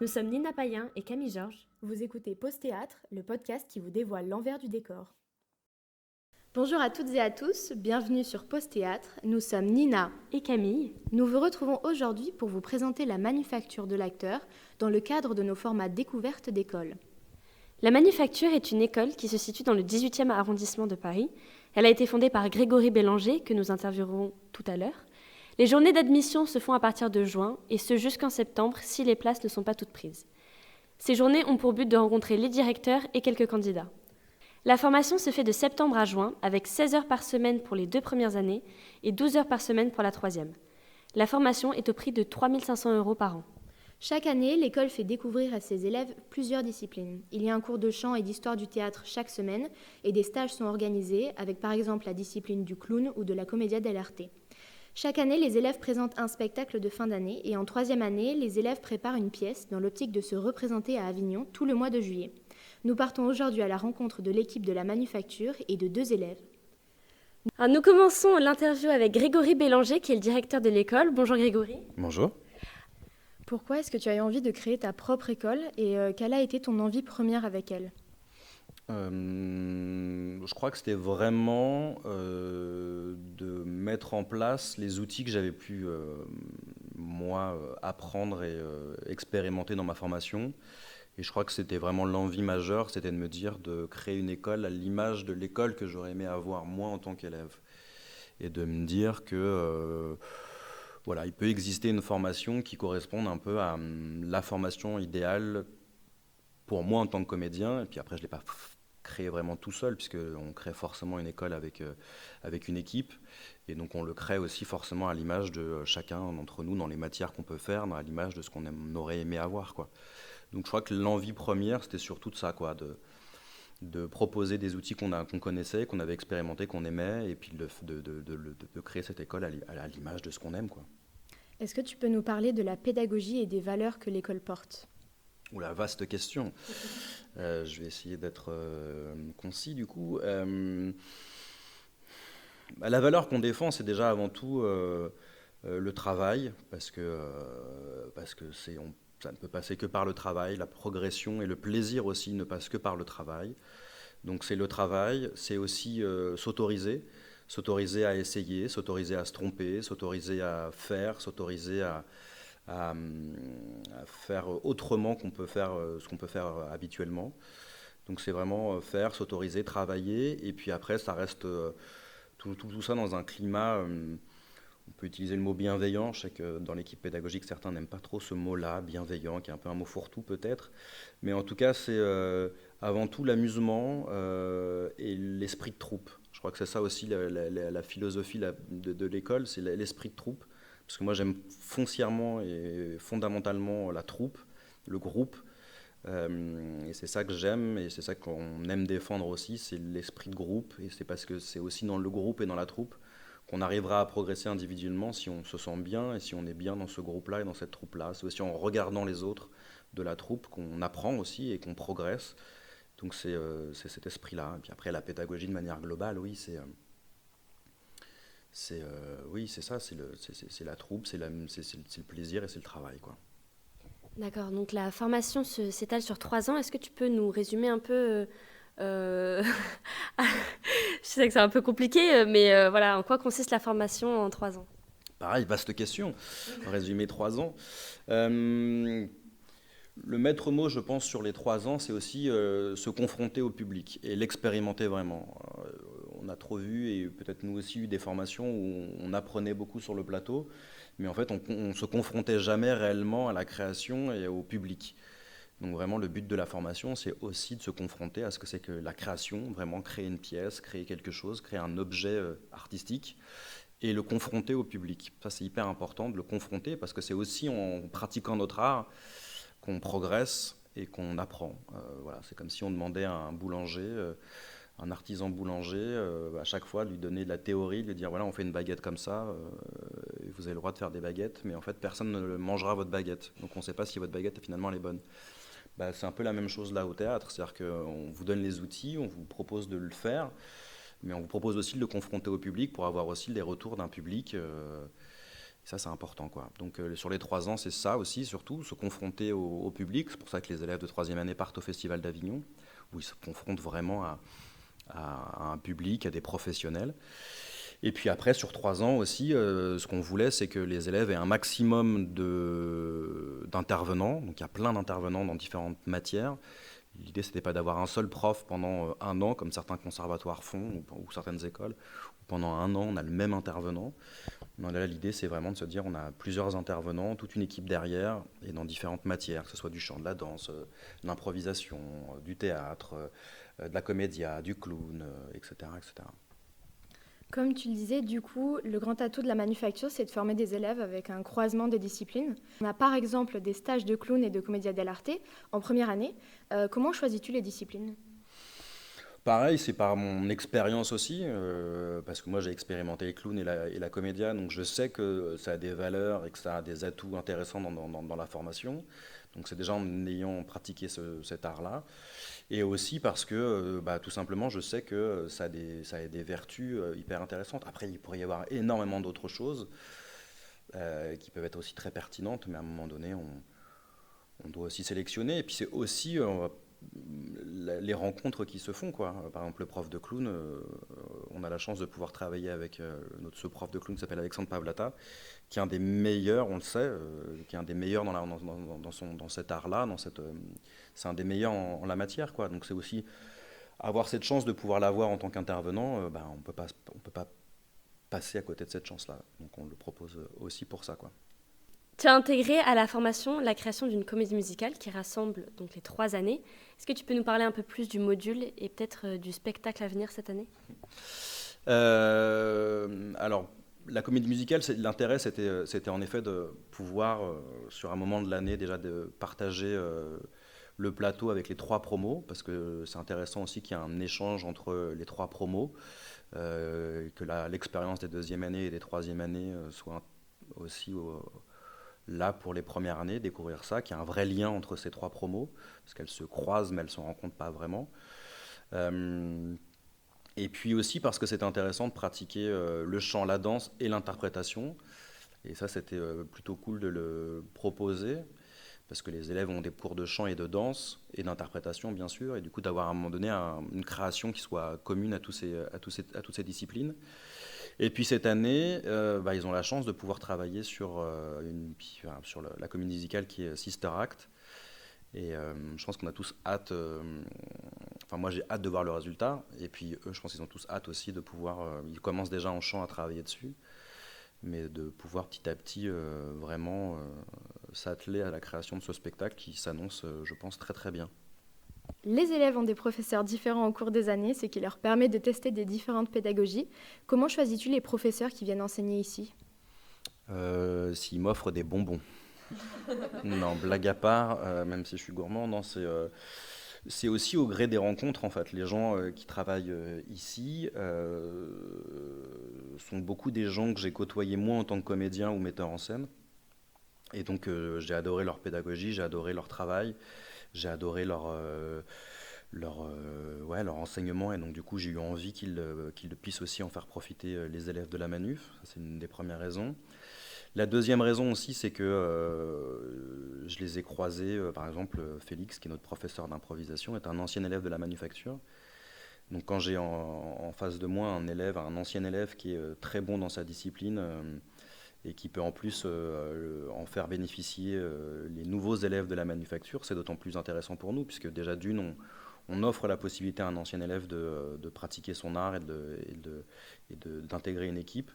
Nous sommes Nina Payen et Camille Georges. Vous écoutez Pause Théâtre, le podcast qui vous dévoile l'envers du décor. Bonjour à toutes et à tous, bienvenue sur Pause Théâtre. Nous sommes Nina et Camille. Nous vous retrouvons aujourd'hui pour vous présenter la manufacture de l'acteur dans le cadre de nos formats découvertes d'école. La manufacture est une école qui se situe dans le 18e arrondissement de Paris. Elle a été fondée par Grégory Bélanger, que nous interviewerons tout à l'heure. Les journées d'admission se font à partir de juin, et ce jusqu'en septembre si les places ne sont pas toutes prises. Ces journées ont pour but de rencontrer les directeurs et quelques candidats. La formation se fait de septembre à juin, avec 16 heures par semaine pour les 2 premières années et 12 heures par semaine pour la 3e. La formation est au prix de 3 500 € par an. Chaque année, l'école fait découvrir à ses élèves plusieurs disciplines. Il y a un cours de chant et d'histoire du théâtre chaque semaine, et des stages sont organisés, avec par exemple la discipline du clown ou de la commedia dell'arte. Chaque année, les élèves présentent un spectacle de fin d'année et en 3e année, les élèves préparent une pièce dans l'optique de se représenter à Avignon tout le mois de juillet. Nous partons aujourd'hui à la rencontre de l'équipe de la manufacture et de 2 élèves. Alors, nous commençons l'interview avec Grégory Bélanger, qui est le directeur de l'école. Bonjour Grégory. Bonjour. Pourquoi est-ce que tu as eu envie de créer ta propre école et quelle a été ton envie première avec elle ? Je crois que c'était vraiment de mettre en place les outils que j'avais pu, moi, apprendre et expérimenter dans ma formation. Et je crois que c'était vraiment l'envie majeure, c'était de me dire de créer une école à l'image de l'école que j'aurais aimé avoir moi en tant qu'élève. Et de me dire que voilà, il peut exister une formation qui corresponde un peu à la formation idéale pour moi en tant que comédien. Et puis après, je ne l'ai pas créé vraiment tout seul, puisqu'on crée forcément une école avec une équipe. Et donc on le crée aussi forcément à l'image de chacun d'entre nous, dans les matières qu'on peut faire, à l'image de ce qu'on aurait aimé avoir, quoi. Donc je crois que l'envie première, c'était surtout de ça, quoi, de proposer des outils qu'on connaissait, qu'on avait expérimenté, qu'on aimait, et puis de créer cette école à l'image de ce qu'on aime, quoi. Est-ce que tu peux nous parler de la pédagogie et des valeurs que l'école porte ? Oula, vaste question. Je vais essayer d'être concis, du coup. La valeur qu'on défend, c'est déjà avant tout le travail, parce que ça ne peut passer que par le travail. La progression et le plaisir aussi ne passent que par le travail. Donc c'est le travail, c'est aussi s'autoriser à essayer, s'autoriser à se tromper, s'autoriser à faire, s'autoriser à faire autrement ce qu'on peut faire habituellement. Donc c'est vraiment faire, s'autoriser, travailler, et puis après ça reste tout ça dans un climat, on peut utiliser le mot bienveillant. Je sais que dans l'équipe pédagogique, certains n'aiment pas trop ce mot-là, bienveillant, qui est un peu un mot fourre-tout peut-être, mais en tout cas c'est avant tout l'amusement et l'esprit de troupe. Je crois que c'est ça aussi la philosophie de l'école, c'est l'esprit de troupe. Parce que moi j'aime foncièrement et fondamentalement la troupe, le groupe, et c'est ça que j'aime et c'est ça qu'on aime défendre aussi, c'est l'esprit de groupe, et c'est parce que c'est aussi dans le groupe et dans la troupe qu'on arrivera à progresser individuellement si on se sent bien et si on est bien dans ce groupe-là et dans cette troupe-là. C'est aussi en regardant les autres de la troupe qu'on apprend aussi et qu'on progresse, donc c'est cet esprit-là. Et puis après la pédagogie de manière globale, oui, c'est ça, c'est la troupe, c'est le plaisir et c'est le travail, quoi. D'accord, donc la formation s'étale sur 3 ans. Est-ce que tu peux nous résumer un peu je sais que c'est un peu compliqué, mais voilà, en quoi consiste la formation en 3 ans ? Pareil, vaste question. Résumer 3 ans. Le maître mot, je pense, sur les 3 ans, c'est aussi se confronter au public et l'expérimenter vraiment. On a trop vu, et peut-être nous aussi, eu des formations où on apprenait beaucoup sur le plateau, mais en fait, on ne se confrontait jamais réellement à la création et au public. Donc vraiment, le but de la formation, c'est aussi de se confronter à ce que c'est que la création, vraiment créer une pièce, créer quelque chose, créer un objet artistique, et le confronter au public. Ça, c'est hyper important de le confronter, parce que c'est aussi en pratiquant notre art qu'on progresse et qu'on apprend. Voilà, c'est comme si on demandait à un boulanger, un artisan boulanger, à chaque fois, de lui donner de la théorie, de lui dire, voilà, on fait une baguette comme ça, et vous avez le droit de faire des baguettes, mais en fait, personne ne mangera votre baguette. Donc on ne sait pas si votre baguette, finalement, elle est bonne. C'est un peu la même chose là au théâtre, c'est-à-dire qu'on vous donne les outils, on vous propose de le faire, Mais on vous propose aussi de le confronter au public pour avoir aussi les retours d'un public. Ça, c'est important, quoi. Donc, sur les 3 ans, c'est ça aussi, surtout, se confronter au public. C'est pour ça que les élèves de 3e année partent au Festival d'Avignon, où ils se confrontent vraiment à un public, à des professionnels. Et puis après, sur 3 ans aussi, ce qu'on voulait, c'est que les élèves aient un maximum d'intervenants. Donc, il y a plein d'intervenants dans différentes matières. L'idée, c'était pas d'avoir un seul prof pendant 1 an, comme certains conservatoires font, ou certaines écoles. Pendant 1 an, on a le même intervenant. Non, là, l'idée, c'est vraiment de se dire on a plusieurs intervenants, toute une équipe derrière, et dans différentes matières, que ce soit du chant, de la danse, de l'improvisation, du théâtre, de la comédia, du clown, etc., etc. Comme tu le disais, du coup, le grand atout de la manufacture, c'est de former des élèves avec un croisement des disciplines. On a par exemple des stages de clown et de commedia dell'arte en première année. Comment choisis-tu les disciplines ? Pareil, c'est par mon expérience aussi, parce que moi j'ai expérimenté les clowns et la comédia, donc je sais que ça a des valeurs et que ça a des atouts intéressants dans la formation. Donc c'est déjà en ayant pratiqué cet art-là. Et aussi parce que, tout simplement, je sais que ça a des vertus hyper intéressantes. Après, il pourrait y avoir énormément d'autres choses qui peuvent être aussi très pertinentes, mais à un moment donné, on doit aussi sélectionner. Et puis c'est aussi les rencontres qui se font, quoi. Par exemple, le prof de clown, on a la chance de pouvoir travailler avec ce prof de clown qui s'appelle Alexandre Pavlata, qui est un des meilleurs, on le sait, qui est un des meilleurs dans cet art-là, c'est un des meilleurs en la matière, quoi. Donc c'est aussi avoir cette chance de pouvoir l'avoir en tant qu'intervenant, on peut pas passer à côté de cette chance-là. Donc on le propose aussi pour ça, quoi. Tu as intégré à la formation la création d'une comédie musicale qui rassemble donc les 3 années. Est-ce que tu peux nous parler un peu plus du module et peut-être du spectacle à venir cette année ? Alors, la comédie musicale, l'intérêt, c'était en effet de pouvoir, sur un moment de l'année, déjà de partager le plateau avec les 3 promos, parce que c'est intéressant aussi qu'il y ait un échange entre les 3 promos, que l'expérience des 2e années et des 3e années soit aussi là pour les premières années, découvrir ça, qu'il y a un vrai lien entre ces 3 promos, parce qu'elles se croisent, mais elles ne se rencontrent pas vraiment. Et puis aussi parce que c'était intéressant de pratiquer le chant, la danse et l'interprétation. Et ça, c'était plutôt cool de le proposer, parce que les élèves ont des cours de chant et de danse, et d'interprétation, bien sûr, et du coup d'avoir à un moment donné une création qui soit commune à toutes ces disciplines. Et puis cette année, ils ont la chance de pouvoir travailler sur la comédie musicale qui est Sister Act. Et je pense qu'on a tous hâte, moi j'ai hâte de voir le résultat, et puis eux je pense qu'ils ont tous hâte aussi de pouvoir, ils commencent déjà en chant à travailler dessus, mais de pouvoir petit à petit vraiment s'atteler à la création de ce spectacle qui s'annonce, je pense, très très bien. Les élèves ont des professeurs différents au cours des années, ce qui leur permet de tester des différentes pédagogies. Comment choisis-tu les professeurs qui viennent enseigner ici ? S'ils m'offrent des bonbons. Non, blague à part, même si je suis gourmand, non, c'est aussi au gré des rencontres, en fait. Les gens qui travaillent ici sont beaucoup des gens que j'ai côtoyés moi en tant que comédien ou metteur en scène. Et donc j'ai adoré leur pédagogie, j'ai adoré leur travail, j'ai adoré leur enseignement. Et donc du coup j'ai eu envie qu'ils puissent aussi en faire profiter les élèves de la Manuf. Ça, c'est une des premières raisons. La deuxième raison aussi, c'est que je les ai croisés, par exemple, Félix, qui est notre professeur d'improvisation, est un ancien élève de la manufacture. Donc quand j'ai en face de moi un ancien élève qui est très bon dans sa discipline et qui peut en plus en faire bénéficier les nouveaux élèves de la manufacture, c'est d'autant plus intéressant pour nous, puisque déjà d'une, on offre la possibilité à un ancien élève de pratiquer son art et d'intégrer une équipe.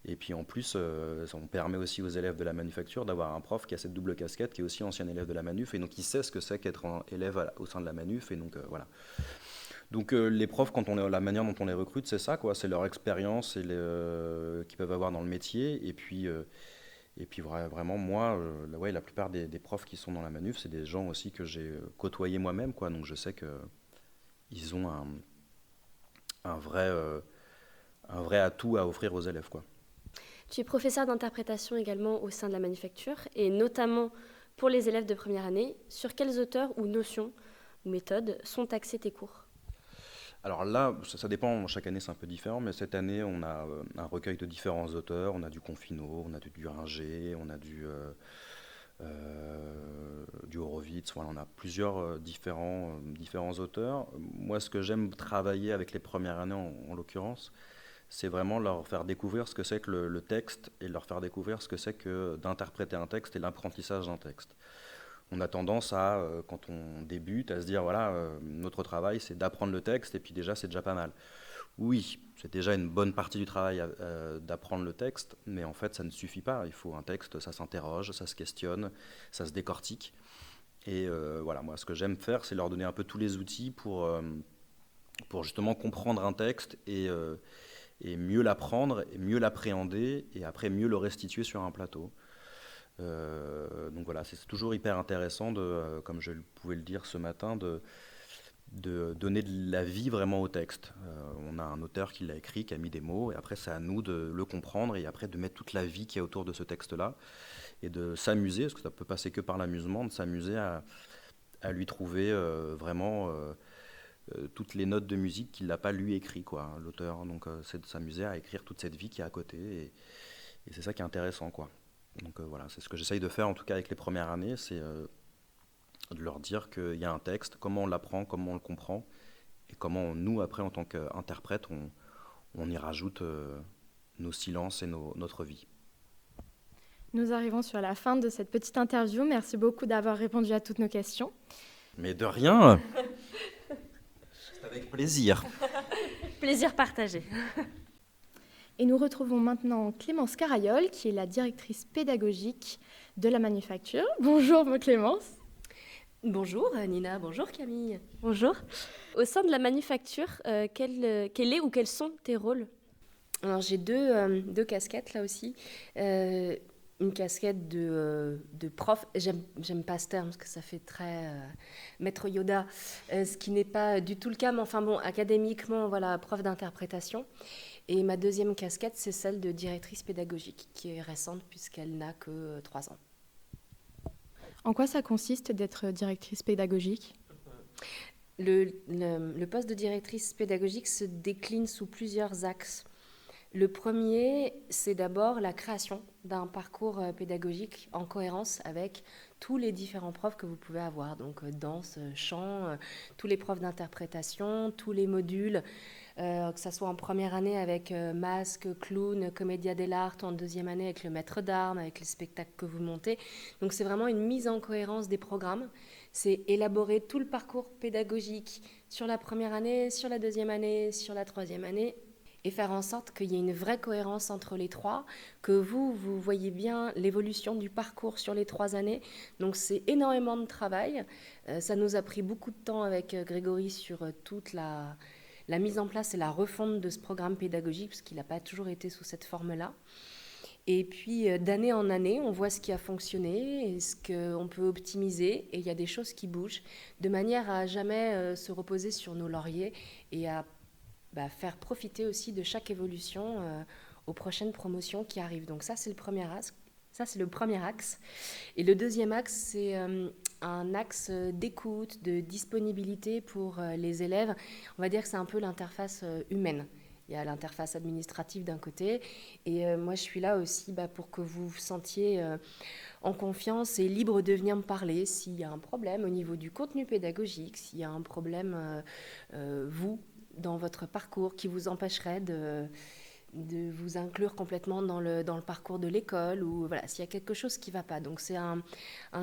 Et puis en plus, on permet aussi aux élèves de la manufacture d'avoir un prof qui a cette double casquette, qui est aussi ancien élève de la manuf, et donc il sait ce que c'est qu'être un élève au sein de la manuf, et donc voilà. Donc les profs, la manière dont on les recrute, c'est ça, quoi, c'est leur expérience qu'ils peuvent avoir dans le métier, et puis vraiment moi, la plupart des profs qui sont dans la manuf, c'est des gens aussi que j'ai côtoyés moi-même, quoi, donc je sais qu'ils ont un vrai atout à offrir aux élèves, quoi. Tu es professeur d'interprétation également au sein de la manufacture, et notamment pour les élèves de première année. Sur quels auteurs ou notions ou méthodes sont axés tes cours ? Alors là, ça dépend, chaque année c'est un peu différent, mais cette année on a un recueil de différents auteurs, on a du Confino, on a du Duringer, on a du Horowitz, voilà, on a plusieurs différents auteurs. Moi ce que j'aime travailler avec les premières années en l'occurrence, c'est vraiment leur faire découvrir ce que c'est que le texte et leur faire découvrir ce que c'est que d'interpréter un texte et l'apprentissage d'un texte. On a tendance à, quand on débute, à se dire, voilà, notre travail, c'est d'apprendre le texte, et puis déjà, c'est déjà pas mal. Oui, c'est déjà une bonne partie du travail d'apprendre le texte, mais en fait, ça ne suffit pas. Il faut un texte, ça s'interroge, ça se questionne, ça se décortique. Et voilà, moi, ce que j'aime faire, c'est leur donner un peu tous les outils pour justement comprendre un texte et mieux l'apprendre, et mieux l'appréhender, et après mieux le restituer sur un plateau. Donc voilà, c'est toujours hyper intéressant, comme je pouvais le dire ce matin, de donner de la vie vraiment au texte. On a un auteur qui l'a écrit, qui a mis des mots, et après c'est à nous de le comprendre, et après de mettre toute la vie qui est autour de ce texte-là, et de s'amuser, parce que ça peut passer que par l'amusement, de s'amuser à lui trouver vraiment toutes les notes de musique qu'il n'a pas lui écrit, quoi, l'auteur. Donc c'est de s'amuser à écrire toute cette vie qui est à côté, et c'est ça qui est intéressant, quoi. Donc voilà, c'est ce que j'essaye de faire en tout cas avec les premières années, c'est de leur dire qu'il y a un texte, comment on l'apprend, comment on le comprend, et comment nous, après, en tant qu'interprète, on y rajoute nos silences et notre vie. Nous arrivons sur la fin de cette petite interview. Merci beaucoup d'avoir répondu à toutes nos questions. Mais de rien. C'est avec plaisir. Plaisir partagé. Et nous retrouvons maintenant Clémence Carayol, qui est la directrice pédagogique de la Manufacture. Bonjour Clémence. Bonjour Nina, bonjour Camille. Bonjour. Au sein de la Manufacture, quel est ou quels sont tes rôles ? Alors j'ai deux casquettes là aussi. Une casquette de prof, j'aime pas ce terme parce que ça fait très maître Yoda, ce qui n'est pas du tout le cas, mais enfin bon, académiquement, voilà, prof d'interprétation. Et ma deuxième casquette, c'est celle de directrice pédagogique, qui est récente puisqu'elle n'a que 3 ans. En quoi ça consiste d'être directrice pédagogique ? Le poste de directrice pédagogique se décline sous plusieurs axes. Le premier, c'est d'abord la création d'un parcours pédagogique en cohérence avec tous les différents profs que vous pouvez avoir. Donc danse, chant, tous les profs d'interprétation, tous les modules, que ce soit en première année avec masque, clown, comédia dell'arte, en deuxième année avec le maître d'armes, avec les spectacles que vous montez. Donc c'est vraiment une mise en cohérence des programmes. C'est élaborer tout le parcours pédagogique sur la première année, sur la deuxième année, sur la troisième année, et faire en sorte qu'il y ait une vraie cohérence entre les trois, que vous voyez bien l'évolution du parcours sur les 3 années. Donc c'est énormément de travail. Ça nous a pris beaucoup de temps avec Grégory sur toute la mise en place et la refonte de ce programme pédagogique, parce qu'il n'a pas toujours été sous cette forme-là. Et puis d'année en année, on voit ce qui a fonctionné et ce qu'on peut optimiser, et il y a des choses qui bougent, de manière à jamais se reposer sur nos lauriers et à faire profiter aussi de chaque évolution aux prochaines promotions qui arrivent. Donc ça, c'est le premier axe. Et le deuxième axe, c'est un axe d'écoute, de disponibilité pour les élèves. On va dire que c'est un peu l'interface humaine. Il y a l'interface administrative d'un côté, et moi je suis là aussi pour que vous vous sentiez en confiance et libre de venir me parler s'il y a un problème au niveau du contenu pédagogique, s'il y a un problème, vous, dans votre parcours, qui vous empêcherait de vous inclure complètement dans le parcours de l'école, ou voilà, s'il y a quelque chose qui ne va pas. Donc c'est un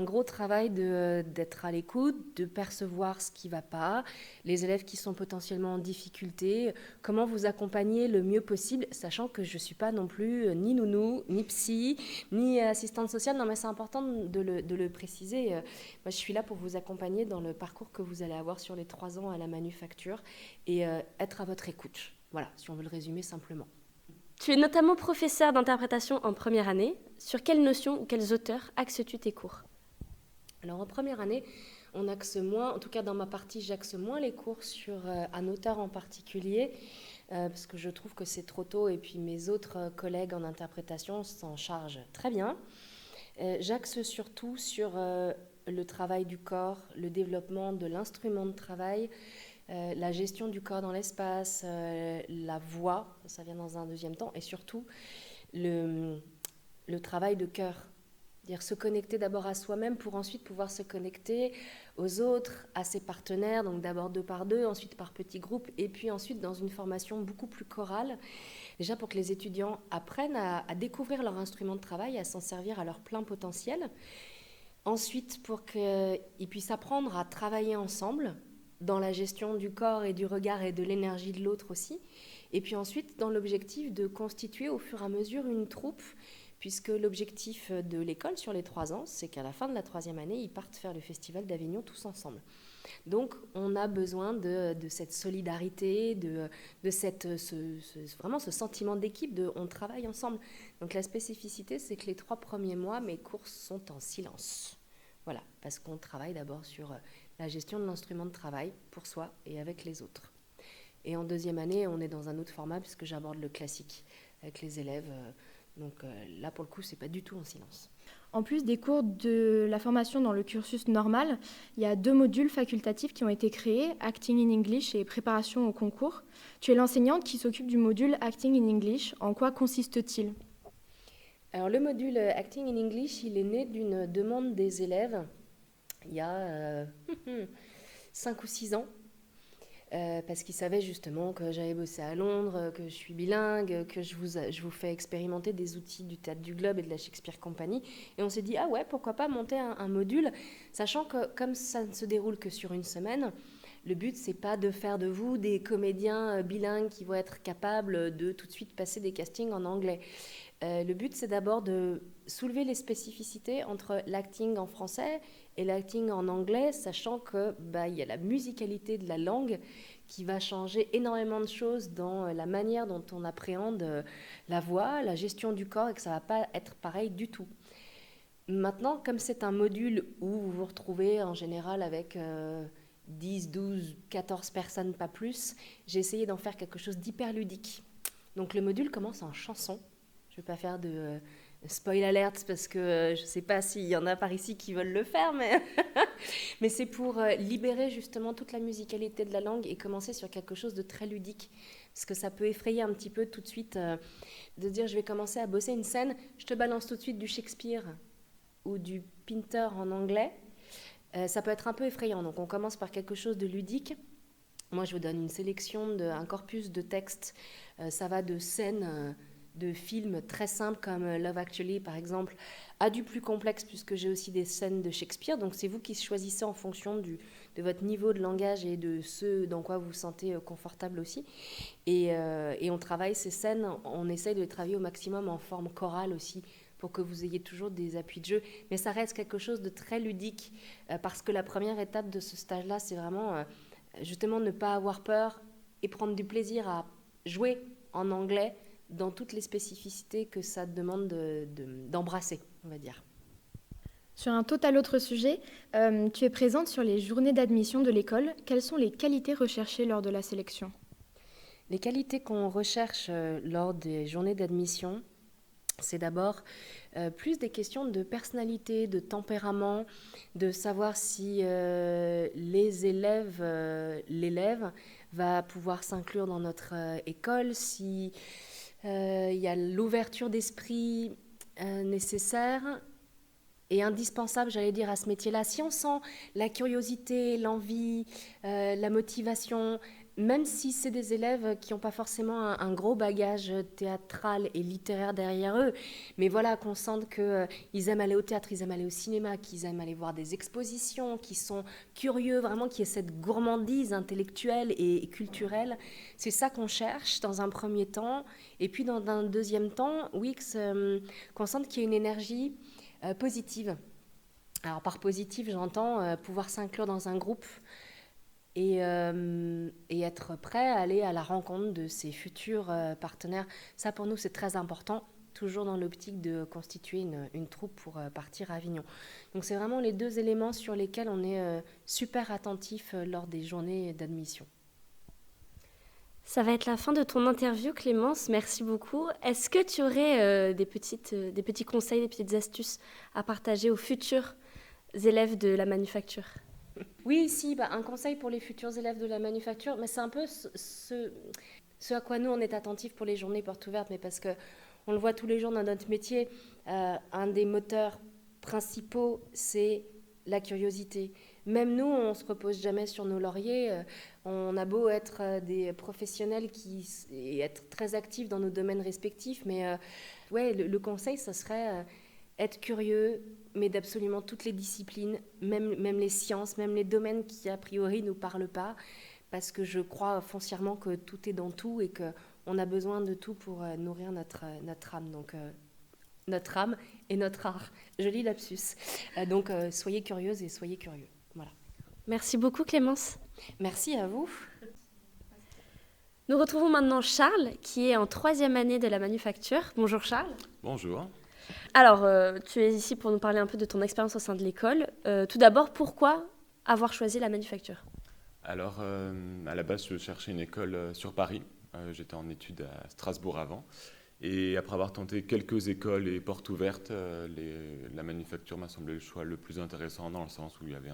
gros travail d'être à l'écoute, de percevoir ce qui ne va pas, les élèves qui sont potentiellement en difficulté, comment vous accompagner le mieux possible, sachant que je ne suis pas non plus ni nounou, ni psy, ni assistante sociale. Non, mais c'est important de le préciser. Moi, je suis là pour vous accompagner dans le parcours que vous allez avoir sur les 3 ans à la Manufacture, et être à votre écoute. Voilà, si on veut le résumer simplement. Tu es notamment professeur d'interprétation en première année. Sur quelles notions ou quels auteurs axes-tu tes cours ? Alors en première année, on axe moins, en tout cas dans ma partie, j'axe moins les cours sur un auteur en particulier, parce que je trouve que c'est trop tôt, et puis mes autres collègues en interprétation s'en chargent très bien. J'axe surtout sur le travail du corps, le développement de l'instrument de travail, la gestion du corps dans l'espace, la voix, ça vient dans un deuxième temps, et surtout le travail de cœur. C'est-à-dire se connecter d'abord à soi-même pour ensuite pouvoir se connecter aux autres, à ses partenaires, donc d'abord 2 par 2, ensuite par petits groupes, et puis ensuite dans une formation beaucoup plus chorale, déjà pour que les étudiants apprennent à découvrir leur instrument de travail, à s'en servir à leur plein potentiel. Ensuite, pour qu'ils puissent apprendre à travailler ensemble, dans la gestion du corps et du regard et de l'énergie de l'autre aussi. Et puis ensuite, dans l'objectif de constituer au fur et à mesure une troupe, puisque l'objectif de l'école sur les 3 ans, c'est qu'à la fin de la 3e année, ils partent faire le Festival d'Avignon tous ensemble. Donc, on a besoin de cette solidarité, de vraiment ce sentiment d'équipe, on travaille ensemble. Donc, la spécificité, c'est que les 3 premiers mois, mes cours sont en silence. Voilà, parce qu'on travaille d'abord sur la gestion de l'instrument de travail pour soi et avec les autres. Et en 2e année, on est dans un autre format, puisque j'aborde le classique avec les élèves. Donc là, pour le coup, c'est pas du tout en silence. En plus des cours de la formation dans le cursus normal, il y a 2 modules facultatifs qui ont été créés, Acting in English et Préparation au concours. Tu es l'enseignante qui s'occupe du module Acting in English. En quoi consiste-t-il ? Alors le module Acting in English, il est né d'une demande des élèves il y a 5 ou 6 ans. Parce qu'ils savaient justement que j'avais bossé à Londres, que je suis bilingue, que je vous fais expérimenter des outils du Théâtre du Globe et de la Shakespeare Company. Et on s'est dit, ah ouais, pourquoi pas monter un module, sachant que comme ça ne se déroule que sur une semaine, le but, c'est pas de faire de vous des comédiens bilingues qui vont être capables de tout de suite passer des castings en anglais. Le but, c'est d'abord de soulever les spécificités entre l'acting en français et l'acting en anglais, sachant que y a la musicalité de la langue qui va changer énormément de choses dans la manière dont on appréhende la voix, la gestion du corps, et que ça ne va pas être pareil du tout. Maintenant, comme c'est un module où vous vous retrouvez en général avec 10, 12, 14 personnes, pas plus, j'ai essayé d'en faire quelque chose d'hyper ludique. Donc le module commence en chanson. Je ne vais pas faire de spoil alert parce que je ne sais pas s'il y en a par ici qui veulent le faire, mais c'est pour libérer justement toute la musicalité de la langue et commencer sur quelque chose de très ludique. Parce que ça peut effrayer un petit peu tout de suite de dire je vais commencer à bosser une scène, je te balance tout de suite du Shakespeare ou du Pinter en anglais. Ça peut être un peu effrayant, donc on commence par quelque chose de ludique. Moi, je vous donne une sélection, un corpus de textes. Ça va de scènes de films très simples comme Love Actually, par exemple, à du plus complexe, puisque j'ai aussi des scènes de Shakespeare. Donc, c'est vous qui choisissez en fonction de votre niveau de langage et de ce dans quoi vous vous sentez confortable aussi. Et on travaille ces scènes, on essaye de les travailler au maximum en forme chorale aussi, pour que vous ayez toujours des appuis de jeu. Mais ça reste quelque chose de très ludique, parce que la première étape de ce stage-là, c'est vraiment justement ne pas avoir peur et prendre du plaisir à jouer en anglais dans toutes les spécificités que ça demande d'embrasser, on va dire. Sur un total autre sujet, tu es présente sur les journées d'admission de l'école. Quelles sont les qualités recherchées lors de la sélection ? Les qualités qu'on recherche lors des journées d'admission, c'est d'abord plus des questions de personnalité, de tempérament, de savoir si l'élève va pouvoir s'inclure dans notre école, si il y a l'ouverture d'esprit nécessaire et indispensable, j'allais dire, à ce métier-là. Si on sent la curiosité, l'envie, la motivation, même si c'est des élèves qui n'ont pas forcément un gros bagage théâtral et littéraire derrière eux, mais voilà, qu'on sente qu'ils aiment aller au théâtre, ils aiment aller au cinéma, qu'ils aiment aller voir des expositions, qu'ils sont curieux, vraiment qu'il y ait cette gourmandise intellectuelle et culturelle. C'est ça qu'on cherche dans un premier temps. Et puis dans un deuxième temps, oui, qu'on sente qu'il y a une énergie positive. Alors par positive, j'entends pouvoir s'inclure dans un groupe, et être prêt à aller à la rencontre de ses futurs partenaires. Ça, pour nous, c'est très important, toujours dans l'optique de constituer une troupe pour partir à Avignon. Donc, c'est vraiment les 2 éléments sur lesquels on est super attentif lors des journées d'admission. Ça va être la fin de ton interview, Clémence. Merci beaucoup. Est-ce que tu aurais des petits conseils, des petites astuces à partager aux futurs élèves de la manufacture ? Oui, si, un conseil pour les futurs élèves de la manufacture, mais c'est un peu ce à quoi nous, on est attentifs pour les journées portes ouvertes, mais parce qu'on le voit tous les jours dans notre métier, un des moteurs principaux, c'est la curiosité. Même nous, on ne se repose jamais sur nos lauriers. On a beau être des professionnels et être très actifs dans nos domaines respectifs, mais ouais, le conseil, ça serait être curieux, mais d'absolument toutes les disciplines, même les sciences, même les domaines qui a priori ne nous parlent pas, parce que je crois foncièrement que tout est dans tout et qu'on a besoin de tout pour nourrir notre âme. Donc notre âme et notre art. Joli lapsus. Donc soyez curieuses et soyez curieux. Voilà. Merci beaucoup Clémence. Merci à vous. Nous retrouvons maintenant Charles, qui est en 3e année de la manufacture. Bonjour Charles. Bonjour. Alors, tu es ici pour nous parler un peu de ton expérience au sein de l'école. Tout d'abord, pourquoi avoir choisi la manufacture ? Alors, à la base, je cherchais une école sur Paris. J'étais en études à Strasbourg avant. Et après avoir tenté quelques écoles et portes ouvertes, la manufacture m'a semblé le choix le plus intéressant dans le sens où il y avait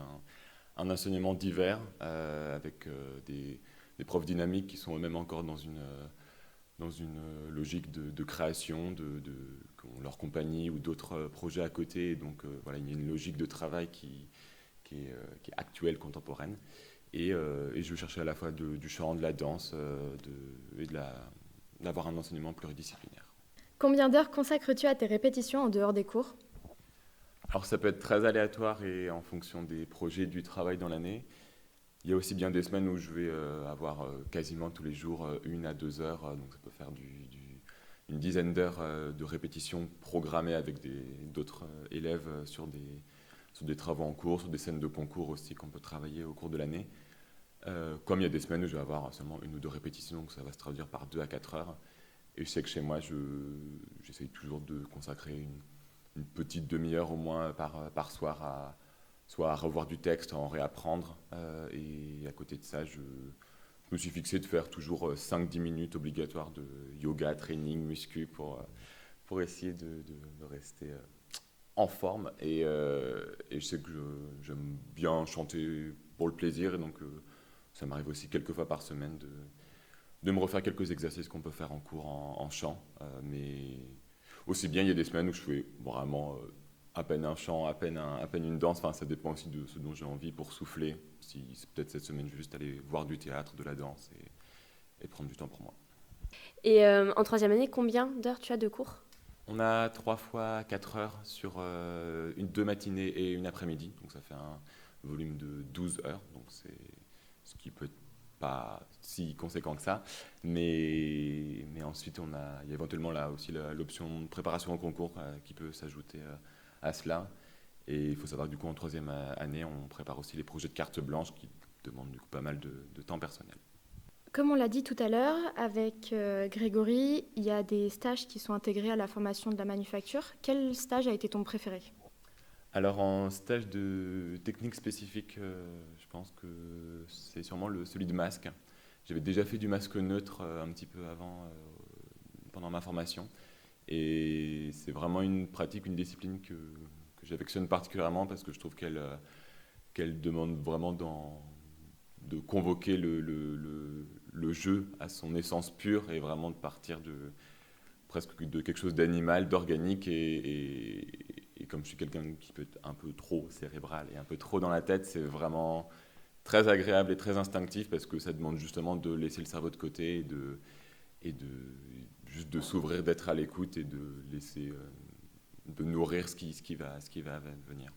un enseignement divers avec des profs dynamiques qui sont eux-mêmes encore dans une logique de création de leur compagnie ou d'autres projets à côté. Donc voilà, il y a une logique de travail qui est actuelle, contemporaine. Et je cherchais à la fois du chant, de la danse et d'avoir un enseignement pluridisciplinaire. Combien d'heures consacres-tu à tes répétitions en dehors des cours ? Alors ça peut être très aléatoire et en fonction des projets du travail dans l'année. Il y a aussi bien des semaines où je vais avoir quasiment tous les jours 1 à 2 heures, donc ça peut faire une dizaine d'heures de répétition programmée avec d'autres élèves sur des travaux en cours, sur des scènes de concours aussi qu'on peut travailler au cours de l'année. Comme il y a des semaines où je vais avoir seulement 1 ou 2 répétitions, donc ça va se traduire par 2 à 4 heures. Et je sais que chez moi, j'essaye toujours de consacrer une petite demi-heure au moins par soir soit à revoir du texte, à en réapprendre. Et à côté de ça, je me suis fixé de faire toujours 5-10 minutes obligatoires de yoga, training, muscu pour essayer de rester en forme. Et je sais que j'aime bien chanter pour le plaisir. Et donc, ça m'arrive aussi quelques fois par semaine de me refaire quelques exercices qu'on peut faire en cours en chant. Mais aussi bien, il y a des semaines où je fais vraiment à peine un chant, à peine une danse. Enfin, ça dépend aussi de ce dont j'ai envie pour souffler. Si c'est peut-être cette semaine juste aller voir du théâtre, de la danse et prendre du temps pour moi. Et en 3e année, combien d'heures tu as de cours ? On a 3 fois 4 heures sur 2 matinées et une après-midi. Donc ça fait un volume de 12 heures. Donc c'est ce qui peut être pas si conséquent que ça, mais ensuite il y a éventuellement là aussi l'option de préparation au concours qui peut s'ajouter à cela. Et il faut savoir que du coup en 3e année on prépare aussi les projets de carte blanche qui demandent du coup pas mal de temps personnel. Comme on l'a dit tout à l'heure, avec Grégory, il y a des stages qui sont intégrés à la formation de la manufacture. Quel stage a été ton préféré ? Alors en stage de technique spécifique, je pense que c'est sûrement celui de masque. J'avais déjà fait du masque neutre un petit peu avant, pendant ma formation. Et c'est vraiment une pratique, une discipline que j'affectionne particulièrement parce que je trouve qu'elle demande vraiment de convoquer le jeu à son essence pure et vraiment de partir presque de quelque chose d'animal, d'organique et comme je suis quelqu'un qui peut être un peu trop cérébral et un peu trop dans la tête, c'est vraiment très agréable et très instinctif parce que ça demande justement de laisser le cerveau de côté et juste de s'ouvrir, d'être à l'écoute et de laisser de nourrir ce qui va venir.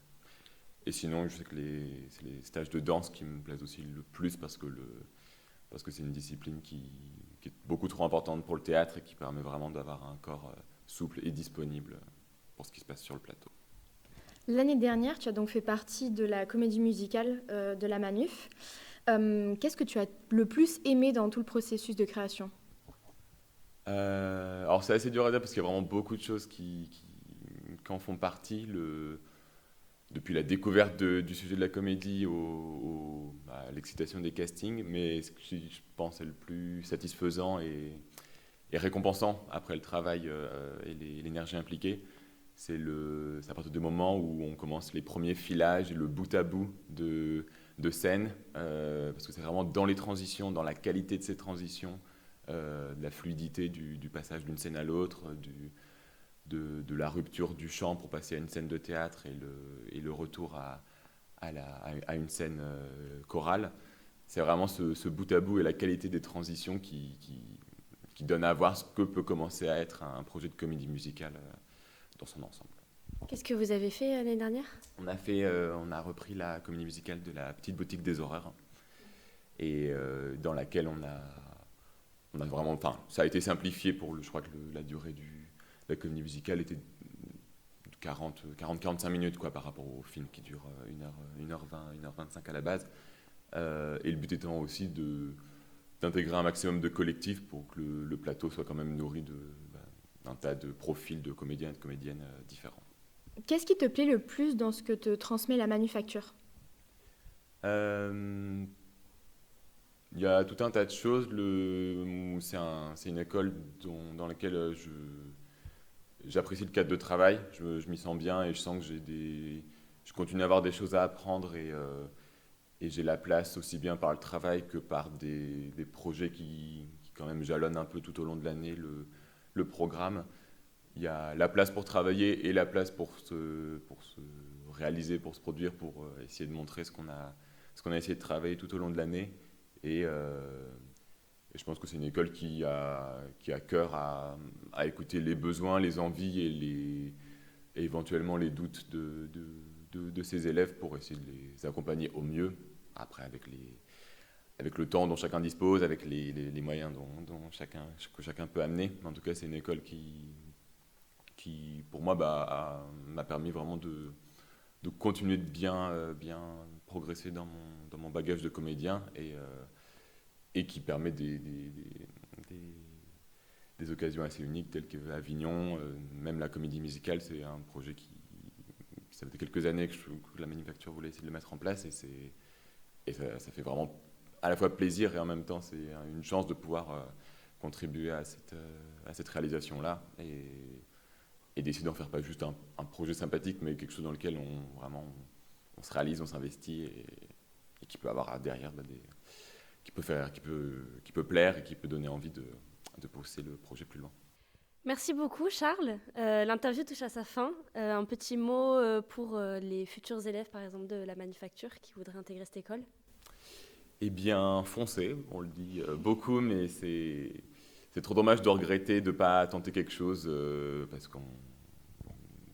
Et sinon, je sais que c'est les stages de danse qui me plaisent aussi le plus parce que c'est une discipline qui est beaucoup trop importante pour le théâtre et qui permet vraiment d'avoir un corps souple et disponible pour ce qui se passe sur le plateau. L'année dernière, tu as donc fait partie de la comédie musicale de la Manuf. Qu'est-ce que tu as le plus aimé dans tout le processus de création ? Alors c'est assez dur à dire parce qu'il y a vraiment beaucoup de choses qui en font partie. Depuis la découverte du sujet de la comédie à l'excitation des castings, mais ce que je pense est le plus satisfaisant et récompensant après le travail et l'énergie impliquée, c'est à partir du moment où on commence les premiers filages et le bout à bout de scène, parce que c'est vraiment dans les transitions, dans la qualité de ces transitions, de la fluidité du passage d'une scène à l'autre, de la rupture du chant pour passer à une scène de théâtre et le retour à une scène chorale. C'est vraiment ce bout à bout et la qualité des transitions qui donne à voir ce que peut commencer à être un projet de comédie musicale dans son ensemble. Qu'est-ce que vous avez fait l'année dernière ? On a repris la comédie musicale de la Petite Boutique des Horreurs, et dans laquelle on a vraiment, enfin, ça a été simplifié je crois que la durée de la comédie musicale était 40-45 minutes quoi, par rapport au film qui dure 1h20, 1h25 à la base. Et le but étant aussi d'intégrer un maximum de collectifs pour que le plateau soit quand même nourri d'un tas de profils de comédiens et de comédiennes différents. Qu'est-ce qui te plaît le plus dans ce que te transmet la Manufacture ? Il y a tout un tas de choses. C'est une école dans laquelle j'apprécie le cadre de travail. Je m'y sens bien et je sens que je continue à avoir des choses à apprendre et j'ai la place aussi bien par le travail que par des projets qui quand même jalonnent un peu tout au long de l'année le programme. Il y a la place pour travailler et la place pour se réaliser, pour se produire, pour essayer de montrer ce qu'on a essayé de travailler tout au long de l'année. Et je pense que c'est une école qui a cœur à écouter les besoins, les envies et éventuellement les doutes de ses élèves pour essayer de les accompagner au mieux. Après, avec le temps dont chacun dispose, avec les moyens que chacun peut amener. En tout cas, c'est une école qui pour moi, m'a permis vraiment de continuer de bien progresser dans mon bagage de comédien et qui permet des occasions assez uniques telles qu'à Avignon. Même la comédie musicale, c'est un projet ça fait quelques années que la Manufacture voulait essayer de le mettre en place et ça fait vraiment à la fois plaisir et en même temps c'est une chance de pouvoir contribuer à cette réalisation-là et d'essayer d'en faire pas juste un projet sympathique mais quelque chose dans lequel on se réalise, on s'investit et qui peut avoir derrière qui peut plaire et qui peut donner envie de pousser le projet plus loin. Merci beaucoup Charles. L'interview touche à sa fin. Un petit mot pour les futurs élèves par exemple de la Manufacture qui voudraient intégrer cette école ? Eh bien, foncez, on le dit beaucoup, mais c'est trop dommage de regretter de ne pas tenter quelque chose parce que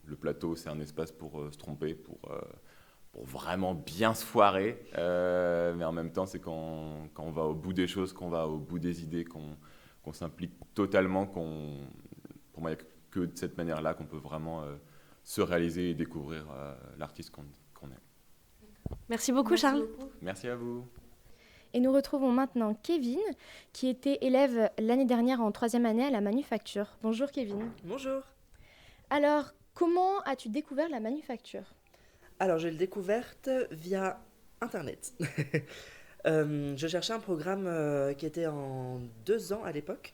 le plateau, c'est un espace pour se tromper, pour vraiment bien se foirer. Mais en même temps, c'est quand on va au bout des choses, qu'on va au bout des idées, qu'on s'implique totalement, pour moi, il n'y a que de cette manière-là qu'on peut vraiment se réaliser et découvrir l'artiste qu'on est. Merci beaucoup Charles. Merci à vous. Et nous retrouvons maintenant Kevin, qui était élève l'année dernière en 3e année à la Manufacture. Bonjour Kevin. Bonjour. Alors, comment as-tu découvert la Manufacture ? Alors, je l'ai découverte via Internet. Je cherchais un programme qui était en 2 ans à l'époque.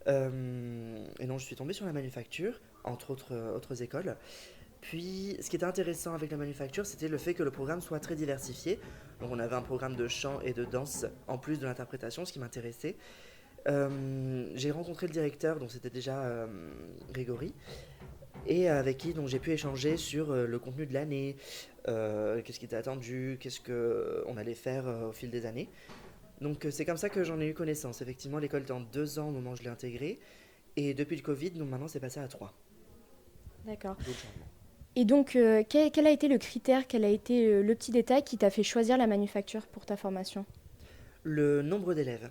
Et donc, je suis tombée sur la Manufacture, entre autres écoles. Puis, ce qui était intéressant avec la Manufacture, c'était le fait que le programme soit très diversifié. Donc, on avait un programme de chant et de danse, en plus de l'interprétation, ce qui m'intéressait. J'ai rencontré le directeur, donc c'était déjà Grégory, et avec qui donc, j'ai pu échanger sur le contenu de l'année, qu'est-ce qui était attendu, qu'est-ce qu'on allait faire au fil des années. Donc, c'est comme ça que j'en ai eu connaissance. Effectivement, l'école était en 2 ans au moment où je l'ai intégrée. Et depuis le Covid, donc maintenant, c'est passé à 3. D'accord. Et donc, quel a été le critère, quel a été le petit détail qui t'a fait choisir la Manufacture pour ta formation ? Le nombre d'élèves.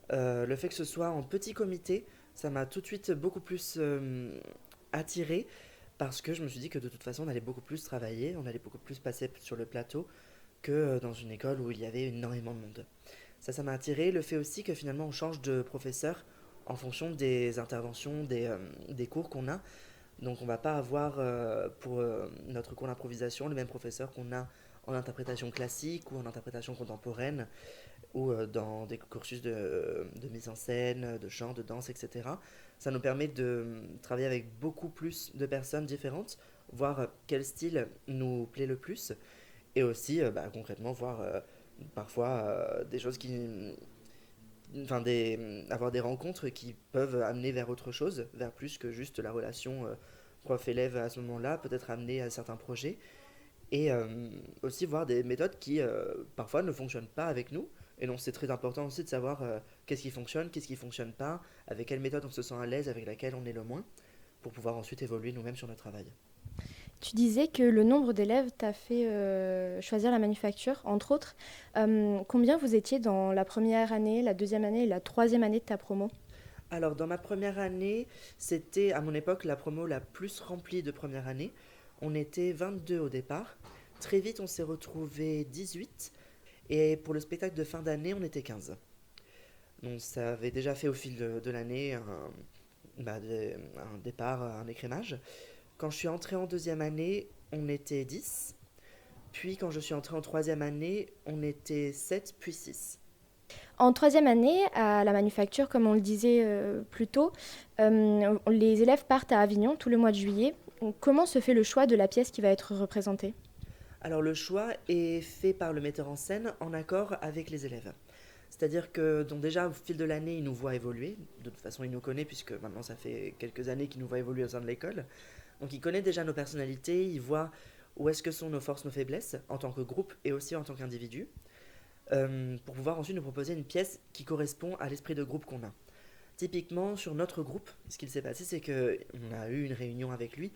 Le fait que ce soit en petit comité, ça m'a tout de suite beaucoup plus attiré parce que je me suis dit que de toute façon, on allait beaucoup plus travailler, on allait beaucoup plus passer sur le plateau que dans une école où il y avait énormément de monde. Ça m'a attiré. Le fait aussi que finalement, on change de professeur en fonction des interventions, des cours qu'on a. Donc on ne va pas avoir pour notre cours d'improvisation le même professeur qu'on a en interprétation classique ou en interprétation contemporaine ou dans des cursus de mise en scène, de chant, de danse, etc. Ça nous permet de travailler avec beaucoup plus de personnes différentes, voir quel style nous plaît le plus et aussi concrètement voir Parfois, des choses avoir des rencontres qui peuvent amener vers autre chose, vers plus que juste la relation prof-élève à ce moment-là, peut-être amener à certains projets. Et aussi voir des méthodes qui parfois ne fonctionnent pas avec nous. Et donc c'est très important aussi de savoir qu'est-ce qui fonctionne pas, avec quelle méthode on se sent à l'aise, avec laquelle on est le moins, pour pouvoir ensuite évoluer nous-mêmes sur notre travail. Tu disais que le nombre d'élèves t'a fait choisir la manufacture, entre autres. Combien vous étiez dans la première année, la deuxième année et la troisième année de ta promo? Alors dans ma première année, c'était à mon époque la promo la plus remplie de première année. On était 22 au départ. Très vite on s'est retrouvé 18. Et pour le spectacle de fin d'année, on était 15. Donc ça avait déjà fait au fil de l'année un départ, un écrémage. Quand je suis entré en deuxième année, on était 10. Puis quand je suis entré en troisième année, on était 7, puis 6. En troisième année, à la manufacture, comme on le disait plus tôt, les élèves partent à Avignon tout le mois de juillet. Comment se fait le choix de la pièce qui va être représentée? Alors le choix est fait par le metteur en scène en accord avec les élèves. C'est-à-dire que donc déjà au fil de l'année, il nous voit évoluer. De toute façon, il nous connaît puisque maintenant ça fait quelques années qu'il nous voit évoluer au sein de l'école. Donc il connaît déjà nos personnalités, il voit où est-ce que sont nos forces, nos faiblesses en tant que groupe et aussi en tant qu'individu, pour pouvoir ensuite nous proposer une pièce qui correspond à l'esprit de groupe qu'on a. Typiquement sur notre groupe, ce qu'il s'est passé, c'est qu'on a eu une réunion avec lui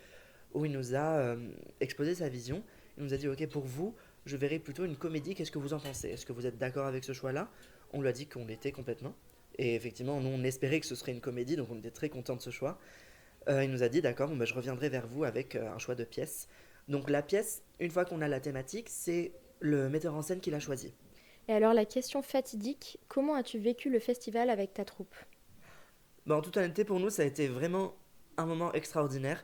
où il nous a exposé sa vision. Il nous a dit ok, pour vous, je verrai plutôt une comédie, qu'est-ce que vous en pensez? Est-ce que vous êtes d'accord avec ce choix-là? On lui a dit qu'on l'était complètement. Et effectivement, nous, on espérait que ce serait une comédie, donc on était très contents de ce choix. Il nous a dit, d'accord, je reviendrai vers vous avec un choix de pièce. Donc la pièce, une fois qu'on a la thématique, c'est le metteur en scène qui l'a choisi. Et alors la question fatidique, comment as-tu vécu le festival avec ta troupe? En toute honnêteté, pour nous, ça a été vraiment un moment extraordinaire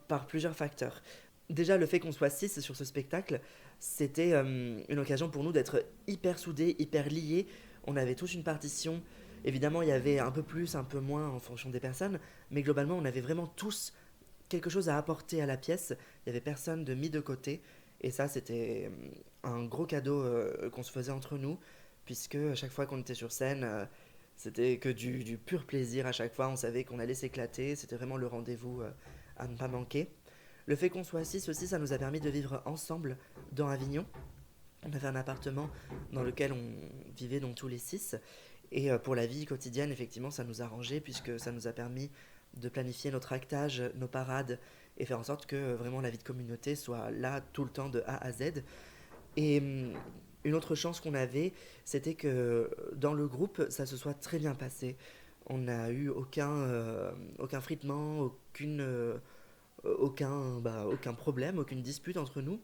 par plusieurs facteurs. Déjà, le fait qu'on soit 6 sur ce spectacle, c'était une occasion pour nous d'être hyper soudés, hyper liés. On avait tous une partition. Évidemment, il y avait un peu plus, un peu moins en fonction des personnes, mais globalement, on avait vraiment tous quelque chose à apporter à la pièce. Il n'y avait personne de mis de côté. Et ça, c'était un gros cadeau qu'on se faisait entre nous, puisque à chaque fois qu'on était sur scène, c'était que du pur plaisir à chaque fois. On savait qu'on allait s'éclater. C'était vraiment le rendez-vous à ne pas manquer. Le fait qu'on soit 6 aussi, ça nous a permis de vivre ensemble dans Avignon. On avait un appartement dans lequel on vivait donc tous les 6. Et pour la vie quotidienne, effectivement, ça nous a arrangé puisque ça nous a permis de planifier notre actage, nos parades et faire en sorte que vraiment la vie de communauté soit là tout le temps de A à Z. Et une autre chance qu'on avait, c'était que dans le groupe, ça se soit très bien passé. On n'a eu aucun fritement, aucun problème, aucune dispute entre nous.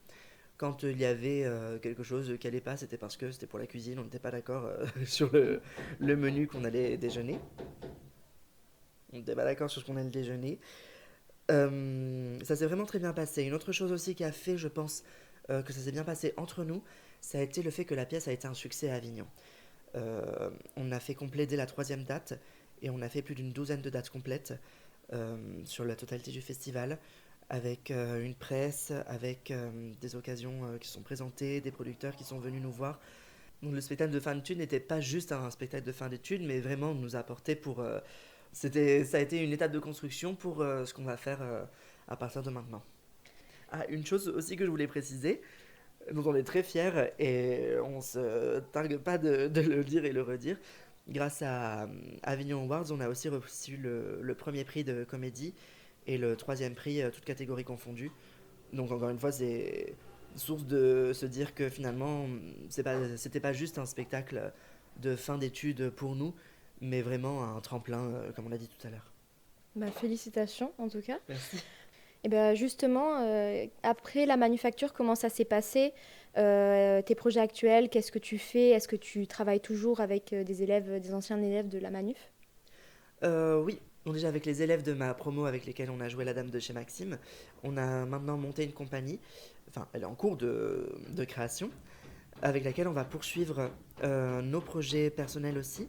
Quand il y avait quelque chose qui allait pas, c'était parce que c'était pour la cuisine, on n'était pas d'accord sur le menu qu'on allait déjeuner. On n'était pas d'accord sur ce qu'on allait déjeuner. Ça s'est vraiment très bien passé. Une autre chose aussi qui a fait, je pense, que ça s'est bien passé entre nous, ça a été le fait que la pièce a été un succès à Avignon. On a fait complet dès la 3e date et on a fait plus d'une douzaine de dates complètes sur la totalité du festival, avec une presse, avec des occasions qui sont présentées, des producteurs qui sont venus nous voir. Donc le spectacle de fin d'études n'était pas juste un spectacle de fin d'études, mais vraiment nous a apporté pour... ça a été une étape de construction pour ce qu'on va faire à partir de maintenant. Ah, une chose aussi que je voulais préciser, dont on est très fiers et on se targue pas de le dire et le redire. Grâce à Avignon Awards, on a aussi reçu le premier prix de comédie et le 3e prix, toutes catégories confondues. Donc encore une fois, c'est source de se dire que finalement, c'était pas juste un spectacle de fin d'études pour nous, mais vraiment un tremplin, comme on l'a dit tout à l'heure. Félicitations en tout cas. Merci. Et justement, après la manufacture, comment ça s'est passé? Tes projets actuels, qu'est-ce que tu fais? Est-ce que tu travailles toujours avec des élèves, des anciens élèves de la manuf? Oui, donc déjà avec les élèves de ma promo avec lesquels on a joué la Dame de chez Maxime, on a maintenant monté une compagnie, enfin elle est en cours de création, avec laquelle on va poursuivre nos projets personnels aussi.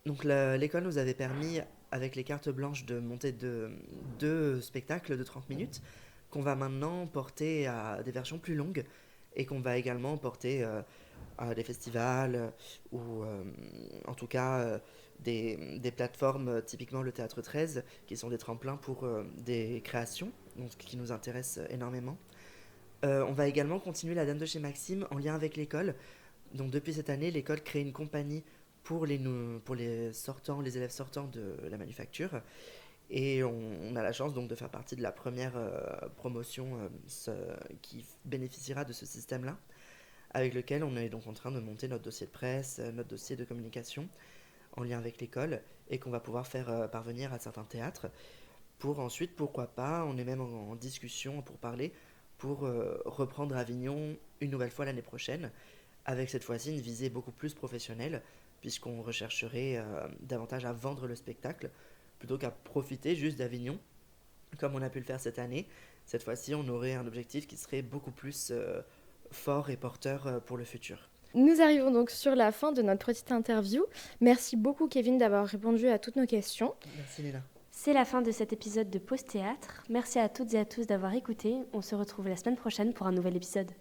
Donc l'école nous avait permis, avec les cartes blanches, de monter deux spectacles de 30 minutes, qu'on va maintenant porter à des versions plus longues, et qu'on va également porter à des festivals ou en tout cas des plateformes, typiquement le Théâtre 13, qui sont des tremplins pour des créations, donc, qui nous intéressent énormément. On va également continuer la Dame de chez Maxime en lien avec l'école. Donc depuis cette année, l'école crée une compagnie pour les élèves sortants de la manufacture. Et on a la chance donc de faire partie de la première promotion qui bénéficiera de ce système-là, avec lequel on est donc en train de monter notre dossier de presse, notre dossier de communication en lien avec l'école, et qu'on va pouvoir faire parvenir à certains théâtres. Pour ensuite, pourquoi pas, on est même en discussion pour parler, pour reprendre Avignon une nouvelle fois l'année prochaine, avec cette fois-ci une visée beaucoup plus professionnelle, puisqu'on rechercherait davantage à vendre le spectacle, plutôt qu'à profiter juste d'Avignon, comme on a pu le faire cette année. Cette fois-ci, on aurait un objectif qui serait beaucoup plus fort et porteur pour le futur. Nous arrivons donc sur la fin de notre petite interview. Merci beaucoup Kevin d'avoir répondu à toutes nos questions. Merci Léna. C'est la fin de cet épisode de Pause Théâtre. Merci à toutes et à tous d'avoir écouté. On se retrouve la semaine prochaine pour un nouvel épisode.